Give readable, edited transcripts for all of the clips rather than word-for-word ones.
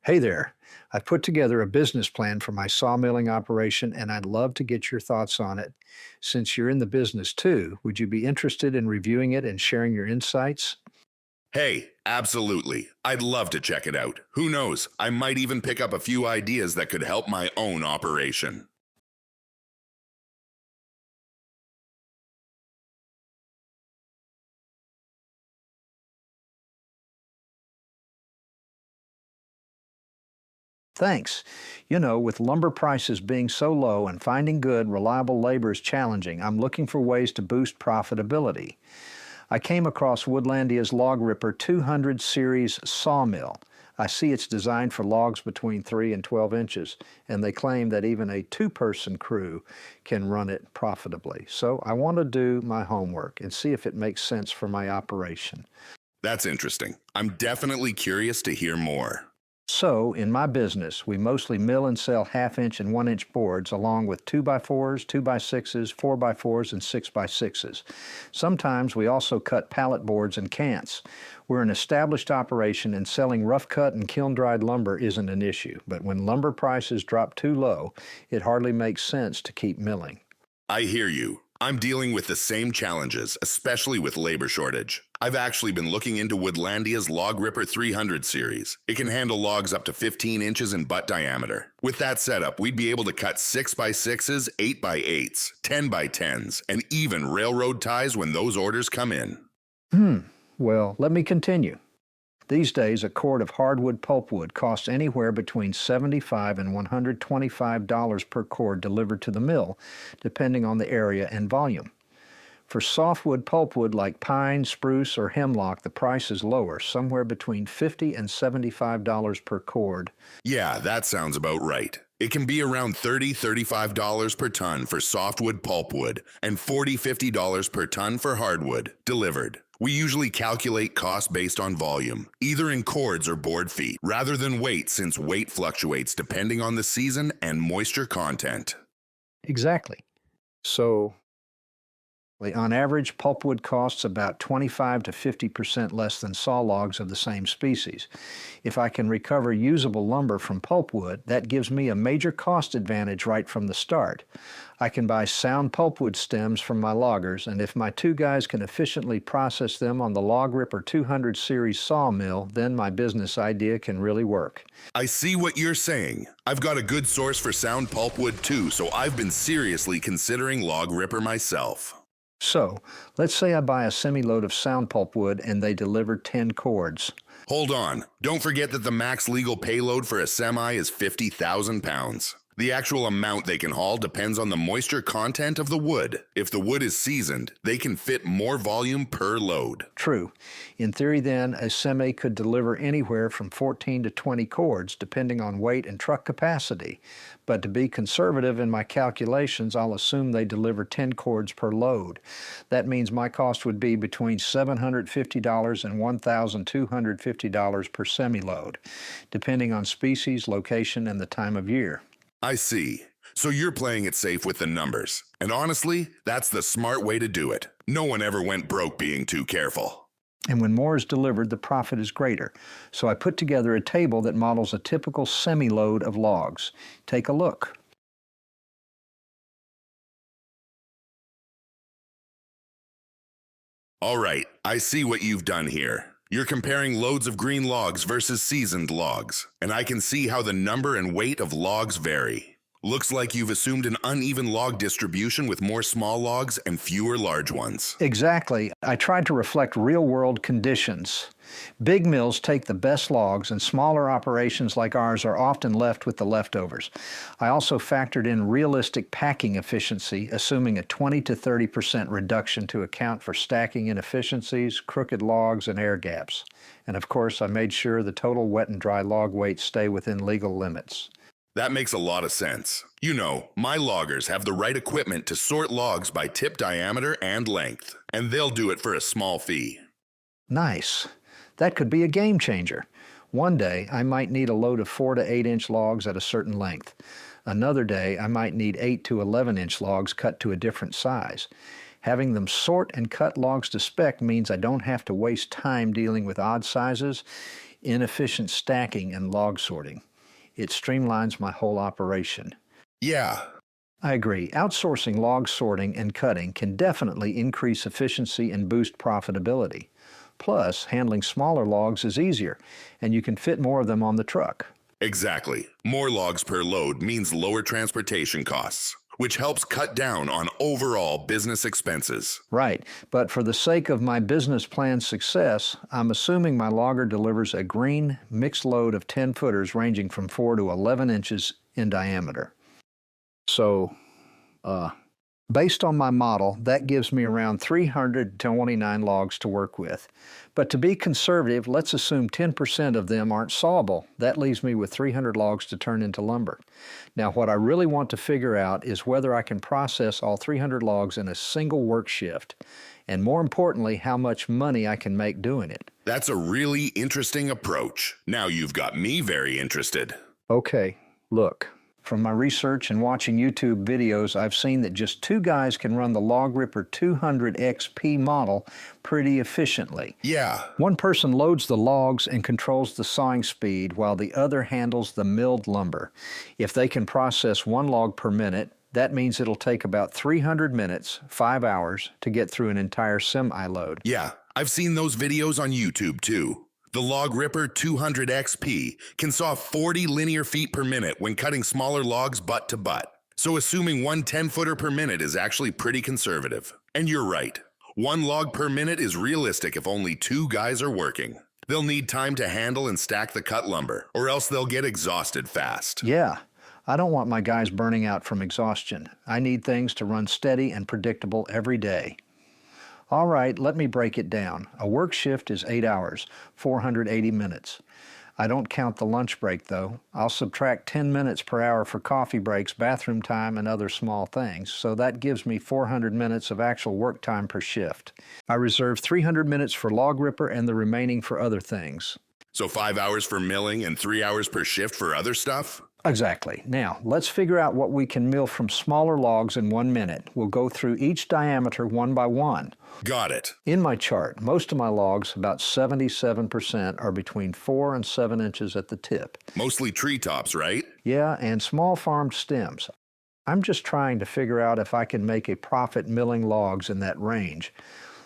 Hey there. I've put together a business plan for my sawmilling operation and I'd love to get your thoughts on it. Since you're in the business too, would you be interested in reviewing it and sharing your insights? Hey, absolutely. I'd love to check it out. Who knows? I might even pick up a few ideas that could help my own operation. Thanks. With lumber prices being so low and finding good, reliable labor is challenging, I'm looking for ways to boost profitability. I came across Woodlandia's LogRipper-200 series sawmill. I see it's designed for logs between 3 and 12 inches, and they claim that even a two-person crew can run it profitably. So I want to do my homework and see if it makes sense for my operation. That's interesting. I'm definitely curious to hear more. So, in my business, we mostly mill and sell half-inch and one-inch boards along with 2x4s, 2x6s, 4x4s, and 6x6s. Sometimes we also cut pallet boards and cants. We're an established operation and selling rough-cut and kiln-dried lumber isn't an issue, but when lumber prices drop too low, it hardly makes sense to keep milling. I hear you. I'm dealing with the same challenges, especially with labor shortage. I've actually been looking into Woodlandia's LogRipper-300 series. It can handle logs up to 15 inches in butt diameter. With that setup, we'd be able to cut 6x6s, 8x8s, 10x10s, and even railroad ties when those orders come in. Well, let me continue. These days, a cord of hardwood pulpwood costs anywhere between $75 and $125 per cord delivered to the mill, depending on the area and volume. For softwood pulpwood like pine, spruce, or hemlock, the price is lower, somewhere between $50 and $75 per cord. Yeah, that sounds about right. It can be around $35 per ton for softwood pulpwood and $50 per ton for hardwood, delivered. We usually calculate cost based on volume, either in cords or board feet, rather than weight since weight fluctuates depending on the season and moisture content. Exactly. So, on average, pulpwood costs about 25 to 50% less than saw logs of the same species. If I can recover usable lumber from pulpwood, that gives me a major cost advantage right from the start. I can buy sound pulpwood stems from my loggers, and if my two guys can efficiently process them on the LogRipper-200 series sawmill, then my business idea can really work. I see what you're saying. I've got a good source for sound pulpwood too, so I've been seriously considering LogRipper myself. So, let's say I buy a semi-load of sound pulpwood and they deliver 10 cords. Hold on. Don't forget that the max legal payload for a semi is 50,000 pounds. The actual amount they can haul depends on the moisture content of the wood. If the wood is seasoned, they can fit more volume per load. True. In theory then, a semi could deliver anywhere from 14 to 20 cords, depending on weight and truck capacity. But to be conservative in my calculations, I'll assume they deliver 10 cords per load. That means my cost would be between $750 and $1,250 per semi-load, depending on species, location, and the time of year. I see. So you're playing it safe with the numbers. And honestly, that's the smart way to do it. No one ever went broke being too careful. And when more is delivered, the profit is greater. So I put together a table that models a typical semi-load of logs. Take a look. All right, I see what you've done here. You're comparing loads of green logs versus seasoned logs, and I can see how the number and weight of logs vary. Looks like you've assumed an uneven log distribution with more small logs and fewer large ones. Exactly. I tried to reflect real-world conditions. Big mills take the best logs, and smaller operations like ours are often left with the leftovers. I also factored in realistic packing efficiency, assuming a 20 to 30% reduction to account for stacking inefficiencies, crooked logs, and air gaps. And of course, I made sure the total wet and dry log weights stay within legal limits. That makes a lot of sense. You know, my loggers have the right equipment to sort logs by tip diameter and length, and they'll do it for a small fee. Nice. That could be a game changer. One day, I might need a load of 4 to 8 inch logs at a certain length. Another day, I might need 8 to 11 inch logs cut to a different size. Having them sort and cut logs to spec means I don't have to waste time dealing with odd sizes. inefficient stacking and log sorting. It streamlines my whole operation. Yeah, I agree. Outsourcing log sorting and cutting can definitely increase efficiency and boost profitability. Plus, handling smaller logs is easier, and you can fit more of them on the truck. exactly. More logs per load means lower transportation costs, which helps cut down on overall business expenses. Right, but for the sake of my business plan's success, I'm assuming my logger delivers a green mixed load of 10 footers ranging from 4 to 11 inches in diameter. So, based on my model, that gives me around 329 logs to work with. But to be conservative, let's assume 10% of them aren't sawable. That leaves me with 300 logs to turn into lumber. Now, what I really want to figure out is whether I can process all 300 logs in a single work shift, and more importantly, how much money I can make doing it. That's a really interesting approach. Now you've got me very interested. Okay, look. From my research and watching YouTube videos, I've seen that just 2 guys can run the LogRipper-200XP model pretty efficiently. Yeah, One person loads the logs and controls the sawing speed while the other handles the milled lumber. If they can process 1 log per minute, that means it'll take about 300 minutes, 5 hours, to get through an entire semi-load. yeah, I've seen those videos on YouTube too. The LogRipper-200XP can saw 40 linear feet per minute when cutting smaller logs butt to butt. So assuming 1 10-footer per minute is actually pretty conservative. And you're right. 1 log per minute is realistic if only 2 guys are working. They'll need time to handle and stack the cut lumber, or else they'll get exhausted fast. Yeah, I don't want my guys burning out from exhaustion. I need things to run steady and predictable every day. All right, let me break it down. A work shift is 8 hours, 480 minutes. I don't count the lunch break, though. I'll subtract 10 minutes per hour for coffee breaks, bathroom time, and other small things, so that gives me 400 minutes of actual work time per shift. I reserve 300 minutes for log ripper and the remaining for other things. So 5 hours for milling and 3 hours per shift for other stuff? Exactly. Now, let's figure out what we can mill from smaller logs in 1 minute. We'll go through each diameter one by one. Got it. In my chart, most of my logs, about 77%, are between 4 and 7 inches at the tip. Mostly treetops, right? Yeah, and small farmed stems. I'm just trying to figure out if I can make a profit milling logs in that range.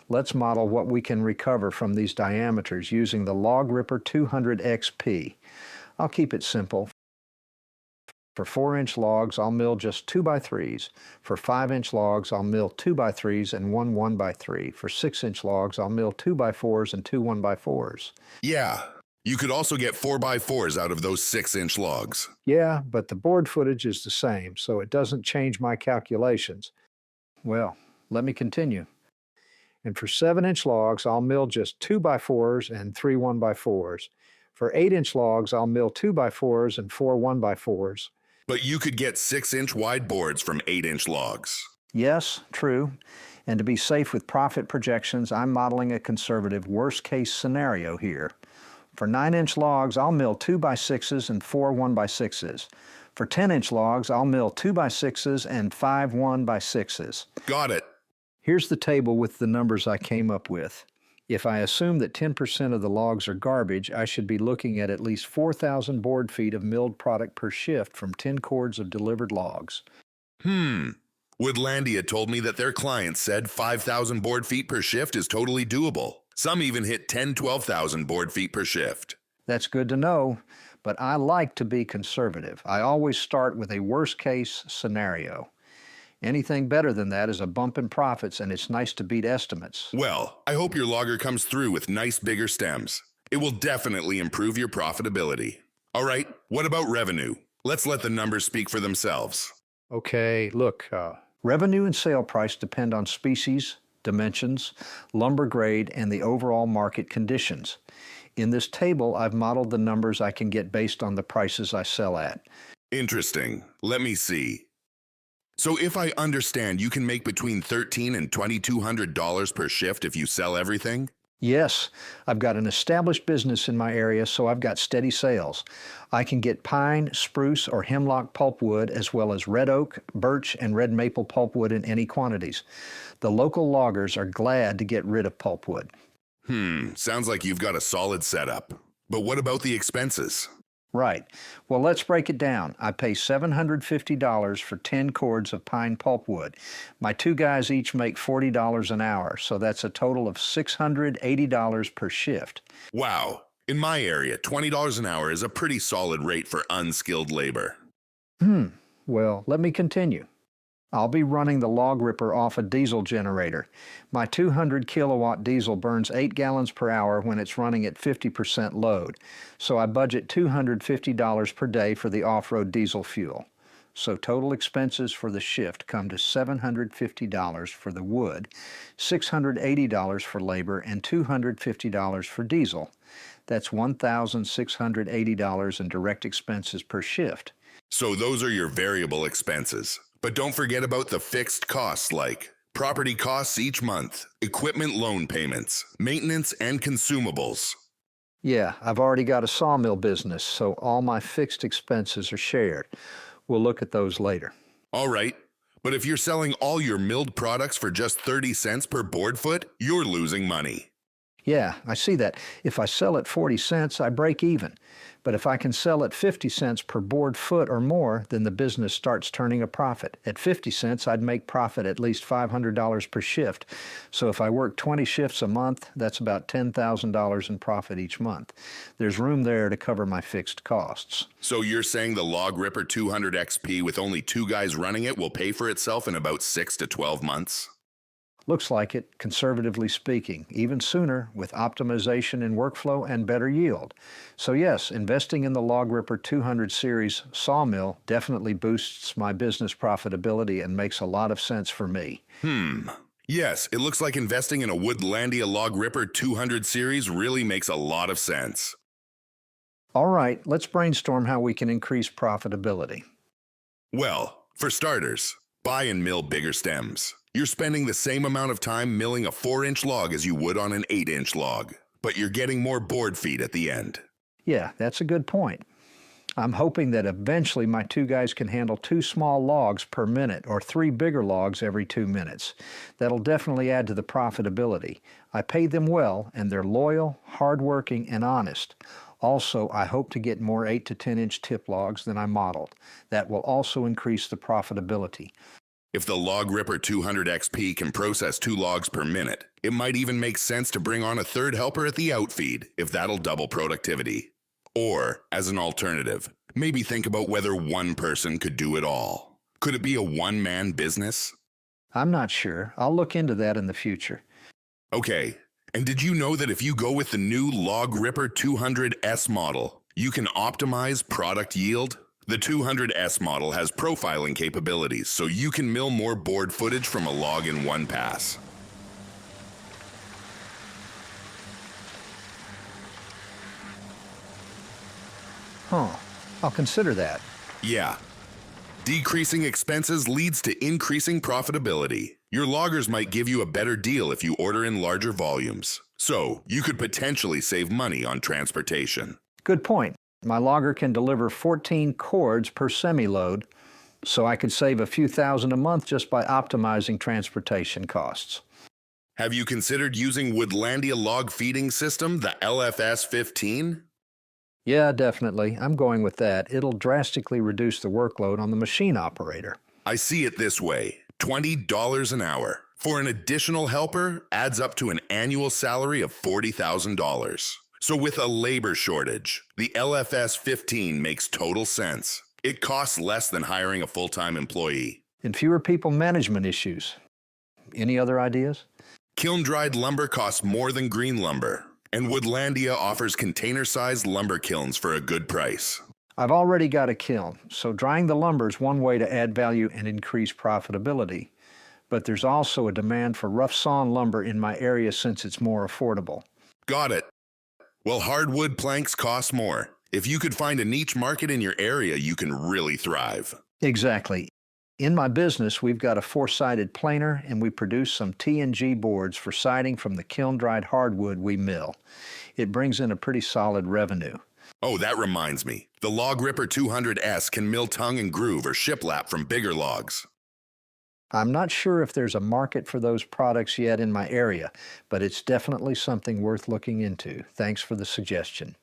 Let's model what we can recover from these diameters using the LogRipper-200XP. I'll keep it simple. For 4-inch logs, I'll mill just 2x3s. For 5-inch logs, I'll mill 2x3s and 1 1x3. For 6-inch logs, I'll mill 2x4s and 2 1x4s. Yeah. You could also get 4x4s out of those 6-inch logs. Yeah, but the board footage is the same, so it doesn't change my calculations. Well, let me continue. And for 7-inch logs, I'll mill just 2x4s and 3 1x4s. For 8-inch logs, I'll mill 2x4s and 4 1x4s. But you could get 6-inch wide boards from 8-inch logs. Yes, true. And to be safe with profit projections, I'm modeling a conservative worst-case scenario here. For 9-inch logs, I'll mill 2x6s and 4 1x6s. For 10-inch logs, I'll mill 2x6s and 5 1x6s. Got it. Here's the table with the numbers I came up with. If I assume that 10% of the logs are garbage, I should be looking at least 4,000 board feet of milled product per shift from 10 cords of delivered logs. Woodlandia told me that their clients said 5,000 board feet per shift is totally doable. Some even hit 12,000 board feet per shift. That's good to know, but I like to be conservative. I always start with a worst-case scenario. Anything better than that is a bump in profits, and it's nice to beat estimates. Well, I hope your logger comes through with nice bigger stems. It will definitely improve your profitability. All right, what about revenue? Let's let the numbers speak for themselves. Okay, look, revenue and sale price depend on species, dimensions, lumber grade, and the overall market conditions. In this table, I've modeled the numbers I can get based on the prices I sell at. Interesting. Let me see. So if I understand, you can make between $1,300 and $2,200 per shift if you sell everything? Yes, I've got an established business in my area, so I've got steady sales. I can get pine, spruce, or hemlock pulpwood, as well as red oak, birch, and red maple pulpwood in any quantities. The local loggers are glad to get rid of pulpwood. Sounds like you've got a solid setup. But what about the expenses? Right. Well, let's break it down. I pay $750 for 10 cords of pine pulpwood. My two guys each make $40 an hour, so that's a total of $680 per shift. Wow. In my area, $20 an hour is a pretty solid rate for unskilled labor. Well, let me continue. I'll be running the log ripper off a diesel generator. My 200 kilowatt diesel burns 8 gallons per hour when it's running at 50% load, so I budget $250 per day for the off-road diesel fuel. So total expenses for the shift come to $750 for the wood, $680 for labor, and $250 for diesel. That's $1,680 in direct expenses per shift. So those are your variable expenses. But don't forget about the fixed costs like property costs each month, equipment loan payments, maintenance, and consumables. Yeah, I've already got a sawmill business, so all my fixed expenses are shared. We'll look at those later. All right, but if you're selling all your milled products for just 30 cents per board foot, you're losing money. Yeah, I see that. If I sell at 40 cents, I break even. But if I can sell at 50 cents per board foot or more, then the business starts turning a profit. At 50 cents, I'd make profit at least $500 per shift. So if I work 20 shifts a month, that's about $10,000 in profit each month. There's room there to cover my fixed costs. So you're saying the LogRipper-200XP with only 2 guys running it will pay for itself in about 6 to 12 months? Looks like it, conservatively speaking, even sooner with optimization in workflow and better yield. So yes, investing in the LogRipper-200 series sawmill definitely boosts my business profitability and makes a lot of sense for me. Yes, it looks like investing in a Woodlandia LogRipper-200 series really makes a lot of sense. All right, let's brainstorm how we can increase profitability. Well, for starters, buy and mill bigger stems. You're spending the same amount of time milling a 4-inch log as you would on an 8-inch log, but you're getting more board feet at the end. Yeah, that's a good point. I'm hoping that eventually my two guys can handle 2 small logs per minute or 3 bigger logs every 2 minutes. That'll definitely add to the profitability. I pay them well, and they're loyal, hardworking, and honest. Also, I hope to get more 8 to 10-inch tip logs than I modeled. That will also increase the profitability. If the LogRipper-200XP can process 2 logs per minute, it might even make sense to bring on a third helper at the outfeed if that'll double productivity. Or, as an alternative, maybe think about whether one person could do it all. Could it be a one-man business? I'm not sure. I'll look into that in the future. Okay, and did you know that if you go with the new LogRipper-200S model, you can optimize product yield? The 200S model has profiling capabilities, so you can mill more board footage from a log in one pass. I'll consider that. Yeah. Decreasing expenses leads to increasing profitability. Your loggers might give you a better deal if you order in larger volumes. So, you could potentially save money on transportation. Good point. My logger can deliver 14 cords per semi-load, so I could save a few thousand a month just by optimizing transportation costs. Have you considered using Woodlandia log feeding system, the LFS-15? Yeah, definitely. I'm going with that. It'll drastically reduce the workload on the machine operator. I see it this way, $20 an hour. For an additional helper, adds up to an annual salary of $40,000. So with a labor shortage, the LFS-15 makes total sense. It costs less than hiring a full-time employee. And fewer people management issues. Any other ideas? Kiln-dried lumber costs more than green lumber, and Woodlandia offers container-sized lumber kilns for a good price. I've already got a kiln, so drying the lumber is one way to add value and increase profitability. But there's also a demand for rough-sawn lumber in my area since it's more affordable. Got it. Well, hardwood planks cost more. If you could find a niche market in your area, you can really thrive. Exactly. In my business, we've got a 4-sided planer, and we produce some T&G boards for siding from the kiln-dried hardwood we mill. It brings in a pretty solid revenue. Oh, that reminds me. The LogRipper-200S can mill tongue and groove or shiplap from bigger logs. I'm not sure if there's a market for those products yet in my area, but it's definitely something worth looking into. Thanks for the suggestion.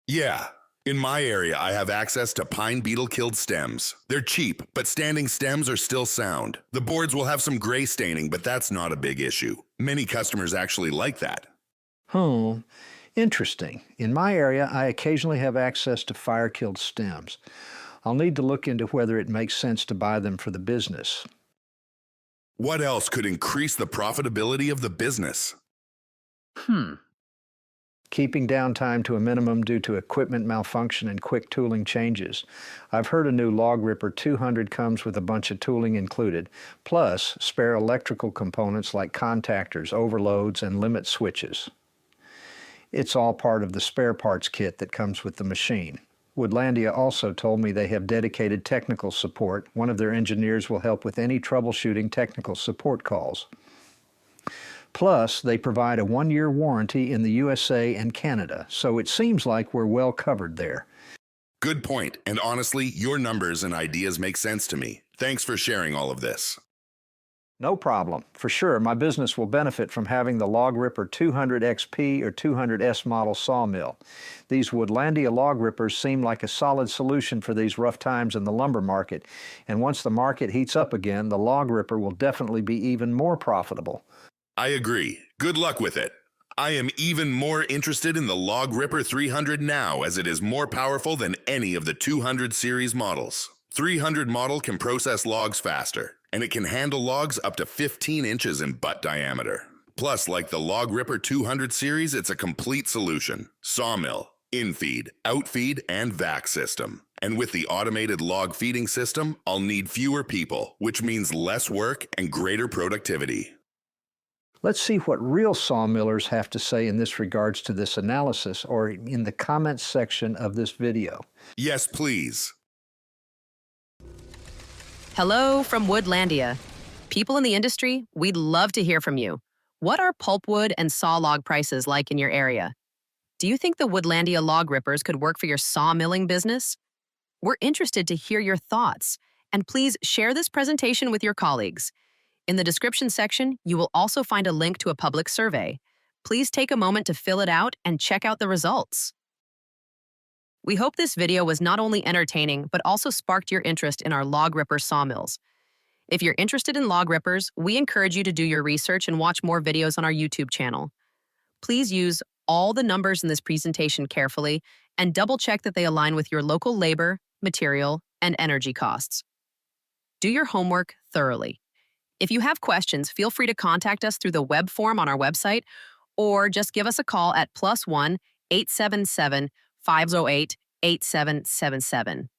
Yeah. In my area, I have access to pine beetle-killed stems. They're cheap, but standing stems are still sound. The boards will have some gray staining, but that's not a big issue. Many customers actually like that. Interesting. In my area, I occasionally have access to fire-killed stems. I'll need to look into whether it makes sense to buy them for the business. What else could increase the profitability of the business? Keeping downtime to a minimum due to equipment malfunction and quick tooling changes. I've heard a new LogRipper-200 comes with a bunch of tooling included, plus spare electrical components like contactors, overloads, and limit switches. It's all part of the spare parts kit that comes with the machine. Woodlandia also told me they have dedicated technical support. One of their engineers will help with any troubleshooting technical support calls. Plus, they provide a 1-year warranty in the USA and Canada, so it seems like we're well covered there. Good point, and honestly, your numbers and ideas make sense to me. Thanks for sharing all of this. No problem. For sure, my business will benefit from having the LogRipper-200XP or 200S model sawmill. These Woodlandia log rippers seem like a solid solution for these rough times in the lumber market, and once the market heats up again, the log ripper will definitely be even more profitable. I agree. Good luck with it. I am even more interested in the LogRipper-300 now, as it is more powerful than any of the 200 series models. 300 model can process logs faster, and it can handle logs up to 15 inches in butt diameter. Plus, like the LogRipper-200 series, it's a complete solution. Sawmill, infeed, outfeed, and vac system. And with the automated log feeding system, I'll need fewer people, which means less work and greater productivity. Let's see what real sawmillers have to say in this regards to this analysis, or in the comments section of this video. Yes, please. Hello from Woodlandia. People in the industry, we'd love to hear from you. What are pulpwood and saw log prices like in your area? Do you think the Woodlandia log rippers could work for your sawmilling business? We're interested to hear your thoughts, and please share this presentation with your colleagues. In the description section, you will also find a link to a public survey. Please take a moment to fill it out and check out the results. We hope this video was not only entertaining, but also sparked your interest in our log ripper sawmills. If you're interested in log rippers, we encourage you to do your research and watch more videos on our YouTube channel. Please use all the numbers in this presentation carefully and double-check that they align with your local labor, material, and energy costs. Do your homework thoroughly. If you have questions, feel free to contact us through the web form on our website, or just give us a call at +1 877 508 8777.